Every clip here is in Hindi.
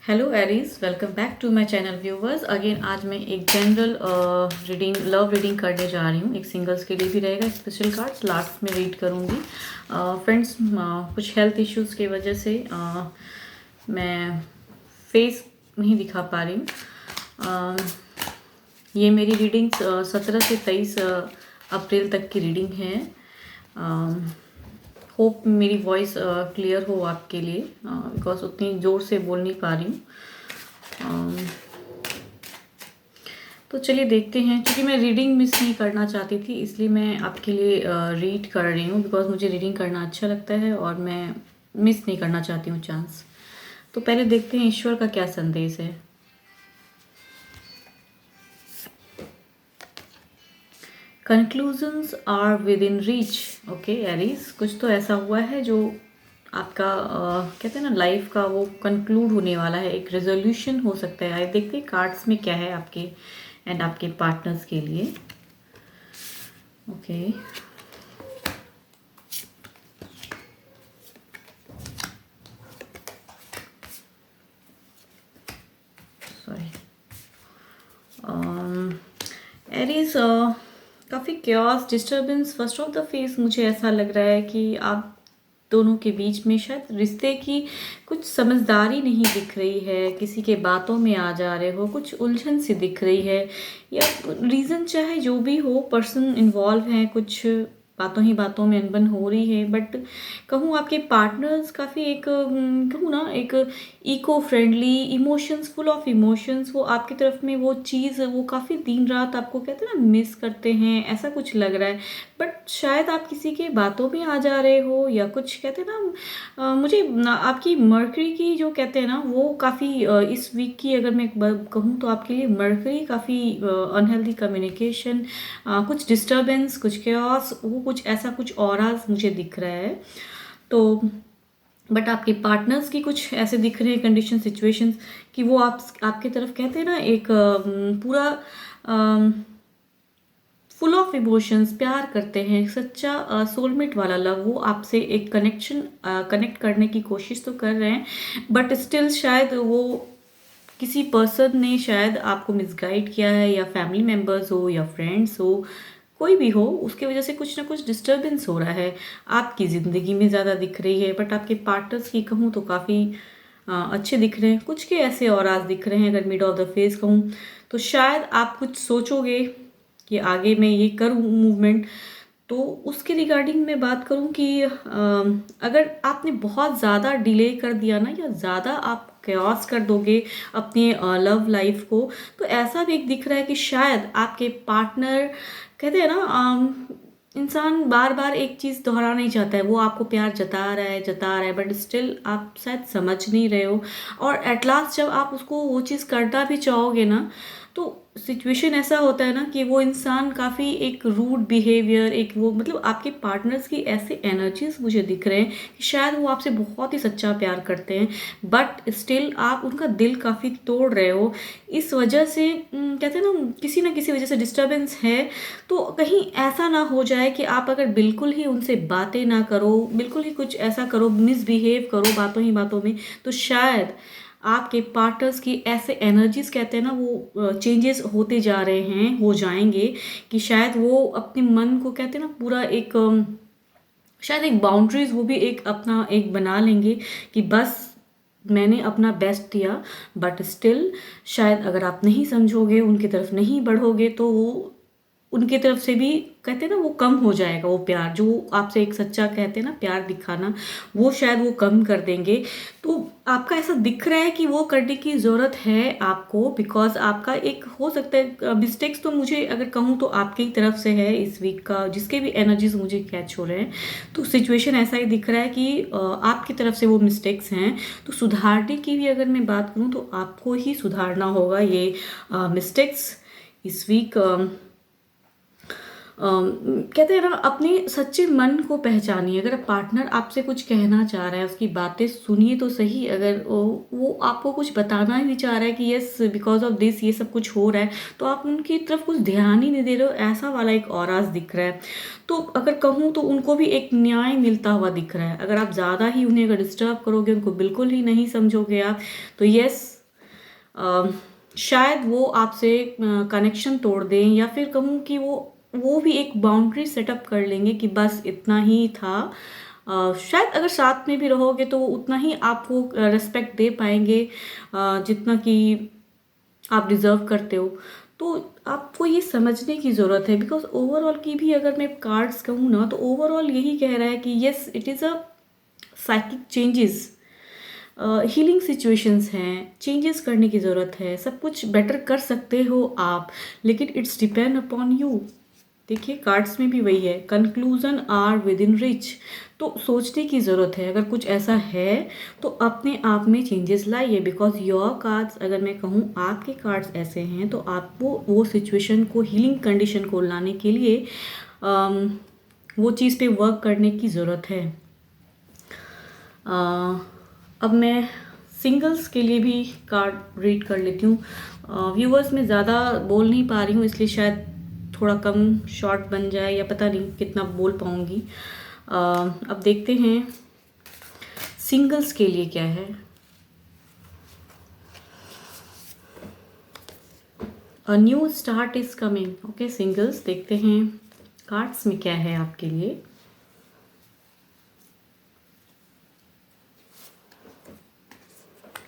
Hello Aries, welcome back to my channel viewers. Again आज मैं एक जनरल रीडिंग लव रीडिंग करने जा रही हूँ। एक सिंगल्स के लिए भी रहेगा, स्पेशल कार्ड्स लास्ट में रीड करूँगी। फ्रेंड्स, कुछ हेल्थ इश्यूज़ की वजह से मैं फेस नहीं दिखा पा रही हूँ। ये मेरी रीडिंग्स 17 से 23 अप्रैल तक की रीडिंग है। होप मेरी वॉइस क्लियर हो आपके लिए, बिकॉज उतनी ज़ोर से बोल नहीं पा रही हूँ। तो चलिए देखते हैं। क्योंकि मैं रीडिंग मिस नहीं करना चाहती थी, इसलिए मैं आपके लिए रीड कर रही हूँ, बिकॉज मुझे रीडिंग करना अच्छा लगता है और मैं मिस नहीं करना चाहती हूँ चांस। तो पहले देखते हैं ईश्वर का क्या संदेश है। Conclusions are within reach. Okay Aries, कुछ तो ऐसा हुआ है जो आपका कहते हैं ना लाइफ का वो कंक्लूड होने वाला है, एक रेजोल्यूशन हो सकता है। आइए देखते हैं कार्ड्स में क्या है आपके एंड आपके पार्टनर्स के लिए। ओके सॉरी एरीज, काफ़ी chaos disturbance first of the face. मुझे ऐसा लग रहा है कि आप दोनों के बीच में शायद रिश्ते की कुछ समझदारी नहीं दिख रही है, किसी के बातों में आ जा रहे हो, कुछ उलझन सी दिख रही है, या रीज़न चाहे जो भी हो, पर्सन इन्वॉल्व हैं, कुछ बातों ही बातों में अनबन हो रही है। बट कहूँ आपके पार्टनर्स काफ़ी एक कहूँ ना एक eco friendly, emotions, full of emotions, वो आपकी तरफ में वो चीज़ वो काफ़ी दिन रात आपको कहते हैं ना मिस करते हैं, ऐसा कुछ लग रहा है। बट शायद आप किसी के बातों में आ जा रहे हो, या कुछ कहते हैं ना मुझे आपकी मर्करी की जो कहते हैं ना वो काफ़ी इस वीक की अगर मैं कहूँ तो आपके लिए मर्करी काफ़ी अनहेल्दी कम्युनिकेशन, कुछ डिस्टर्बेंस, कुछ केओस, वो कुछ ऐसा कुछ ऑराज मुझे दिख रहा है। तो बट आपके पार्टनर्स की कुछ ऐसे दिख रहे हैं कंडीशन, सिचुएशंस कि वो आपकी तरफ कहते हैं ना एक पूरा फुल ऑफ इमोशंस प्यार करते हैं, सच्चा सोलमेट वाला लव, वो आपसे एक कनेक्ट करने की कोशिश तो कर रहे हैं। बट स्टिल शायद वो किसी पर्सन ने शायद आपको मिसगाइड किया है, या फैमिली मेम्बर्स हो या फ्रेंड्स हो, कोई भी हो, उसके वजह से कुछ ना कुछ डिस्टर्बेंस हो रहा है आपकी ज़िंदगी में, ज़्यादा दिख रही है। बट आपके पार्टनर्स की कहूँ तो काफ़ी अच्छे दिख रहे हैं, कुछ के ऐसे और आज दिख रहे हैं। अगर मिड ऑफ द फेस कहूँ तो शायद आप कुछ सोचोगे कि आगे मैं ये करूँ मूवमेंट। तो उसके रिगार्डिंग मैं बात करूँ कि अगर आपने बहुत ज़्यादा डिले कर दिया ना, या ज़्यादा आप क्योस कर दोगे अपनी लव लाइफ को, तो ऐसा भी एक दिख रहा है कि शायद आपके पार्टनर कहते हैं ना इंसान बार बार एक चीज़ दोहराना नहीं चाहता है, वो आपको प्यार जता रहा है, बट स्टिल आप शायद समझ नहीं रहे हो। और एट लास्ट जब आप उसको वो चीज़ करना भी चाहोगे ना, तो सिचुएशन ऐसा होता है ना कि वो इंसान काफ़ी एक रूड बिहेवियर, एक वो मतलब आपके पार्टनर्स की ऐसे एनर्जीज मुझे दिख रहे हैं कि शायद वो आपसे बहुत ही सच्चा प्यार करते हैं, बट स्टिल आप उनका दिल काफ़ी तोड़ रहे हो। इस वजह से कहते हैं ना किसी वजह से डिस्टर्बेंस है। तो कहीं ऐसा ना हो जाए कि आप अगर बिल्कुल ही उनसे बातें ना करो, बिल्कुल ही कुछ ऐसा करो, मिसबिहेव करो बातों ही बातों में, तो शायद आपके पार्टनर्स की ऐसे एनर्जीज कहते हैं ना वो चेंजेस होते जा रहे हैं, हो जाएंगे, कि शायद वो अपने मन को कहते हैं ना पूरा एक शायद एक बाउंड्रीज वो भी एक अपना एक बना लेंगे कि बस मैंने अपना बेस्ट दिया। बट स्टिल शायद अगर आप नहीं समझोगे, उनकी तरफ नहीं बढ़ोगे, तो वो उनकी तरफ से भी कहते हैं ना वो कम हो जाएगा, वो प्यार जो आपसे एक सच्चा कहते हैं ना प्यार दिखाना, वो शायद वो कम कर देंगे। तो आपका ऐसा दिख रहा है कि वो करने की ज़रूरत है आपको, बिकॉज आपका एक हो सकता है मिस्टेक्स, तो मुझे अगर कहूँ तो आपकी तरफ से है इस वीक का, जिसके भी एनर्जीज मुझे कैच हो रहे हैं। तो सिचुएशन ऐसा ही दिख रहा है कि आपकी तरफ से वो मिस्टेक्स हैं। तो सुधारने की भी अगर मैं बात करूँ तो आपको ही सुधारना होगा ये मिस्टेक्स इस वीक। कहते हैं ना, अपने सच्चे मन को पहचानिए। अगर पार्टनर आपसे कुछ कहना चाह रहा है, उसकी बातें सुनिए तो सही। अगर वो आपको कुछ बताना ही नहीं चाह रहा है कि यस बिकॉज ऑफ दिस ये सब कुछ हो रहा है, तो आप उनकी तरफ कुछ ध्यान ही नहीं दे रहे हो, ऐसा वाला एक ऑराज दिख रहा है। तो अगर कहूँ तो उनको भी एक न्याय मिलता हुआ दिख रहा है। अगर आप ज़्यादा ही उन्हें अगर डिस्टर्ब करोगे, उनको बिल्कुल ही नहीं समझोगे आप, तो यस शायद वो आपसे कनेक्शन तोड़ दें, या फिर कहूँ कि वो भी एक बाउंड्री सेटअप कर लेंगे कि बस इतना ही था। शायद अगर साथ में भी रहोगे तो वो उतना ही आपको रिस्पेक्ट दे पाएंगे जितना कि आप डिज़र्व करते हो। तो आपको ये समझने की ज़रूरत है, बिकॉज ओवरऑल की भी अगर मैं कार्ड्स कहूँ ना, तो ओवरऑल यही कह रहा है कि yes it is a psychic changes, healing situations हैं, चेंजेस करने की ज़रूरत है, सब कुछ बेटर कर सकते हो आप, लेकिन इट्स डिपेंड अपॉन यू। देखिए कार्ड्स में भी वही है, conclusion are within reach. तो सोचने की ज़रूरत है, अगर कुछ ऐसा है तो अपने आप में चेंजेस लाइए, बिकॉज योर कार्ड्स, अगर मैं कहूँ आपके कार्ड्स ऐसे हैं, तो आपको वो सिचुएशन को, हीलिंग कंडीशन को लाने के लिए वो चीज़ पे वर्क करने की ज़रूरत है। अब मैं सिंगल्स के लिए भी कार्ड रीड कर लेती हूँ। व्यूवर्स में ज़्यादा बोल नहीं पा रही हूँ, इसलिए शायद थोड़ा कम शॉर्ट बन जाए, या पता नहीं कितना बोल पाऊँगी। अब देखते हैं सिंगल्स के लिए क्या है। A new start is coming. Okay singles, देखते हैं कार्ड्स में क्या है आपके लिए।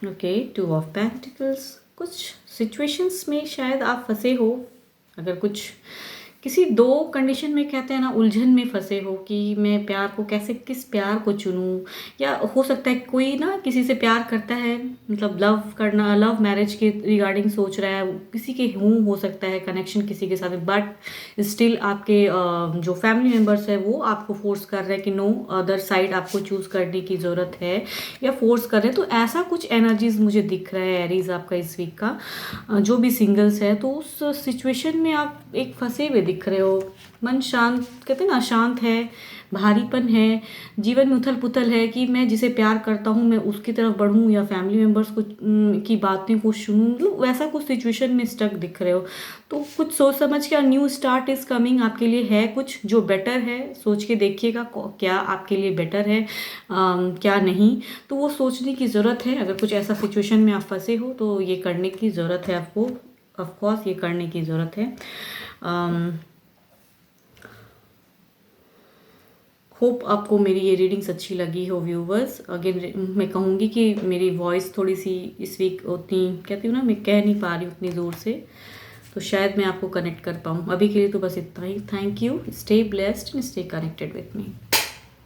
Okay 2 of pentacles. कुछ सिचुएशंस में शायद आप फंसे हो, अगर कुछ किसी दो कंडीशन में, कहते हैं ना, उलझन में फंसे हो कि मैं प्यार को कैसे, किस प्यार को चुनूं, या हो सकता है कोई ना किसी से प्यार करता है, मतलब लव करना, लव मैरिज के रिगार्डिंग सोच रहा है, किसी के हो सकता है कनेक्शन किसी के साथ, बट स्टिल आपके जो फैमिली मेम्बर्स है वो आपको फोर्स कर रहे हैं कि नो, अदर साइड आपको चूज़ करने की ज़रूरत है, या फोर्स कर रहे हैं। तो ऐसा कुछ एनर्जीज मुझे दिख रहा है एरीज आपका इस वीक का। जो भी सिंगल्स है, तो उस सिचुएशन में आप एक फंसे हुए दिख रहे हो। मन शांत, कहते हैं ना, शांत है, भारीपन है, जीवन में उथल पुथल है कि मैं जिसे प्यार करता हूँ मैं उसकी तरफ बढ़ूँ, या फैमिली मेम्बर्स को की बातें को सुनूँ, मतलब वैसा कुछ सिचुएशन में स्टक दिख रहे हो। तो कुछ सोच समझ के, न्यू स्टार्ट इज़ कमिंग आपके लिए है, कुछ जो बेटर है, सोच के देखिएगा क्या आपके लिए बेटर है, क्या नहीं। तो वो सोचने की ज़रूरत है। अगर कुछ ऐसा सिचुएशन में आप फंसे हो तो ये करने की ज़रूरत है आपको, ऑफकोर्स ये करने की ज़रूरत है। होप आपको मेरी ये रीडिंग्स अच्छी लगी हो व्यूवर्स। अगेन मैं कहूँगी कि मेरी वॉइस थोड़ी सी इस वीक उतनी, कहती हूँ ना, मैं कह नहीं पा रही हूँ उतनी दूर से, तो शायद मैं आपको कनेक्ट कर पाऊँ। अभी के लिए तो बस इतना ही। Thank you, stay blessed and stay connected with me.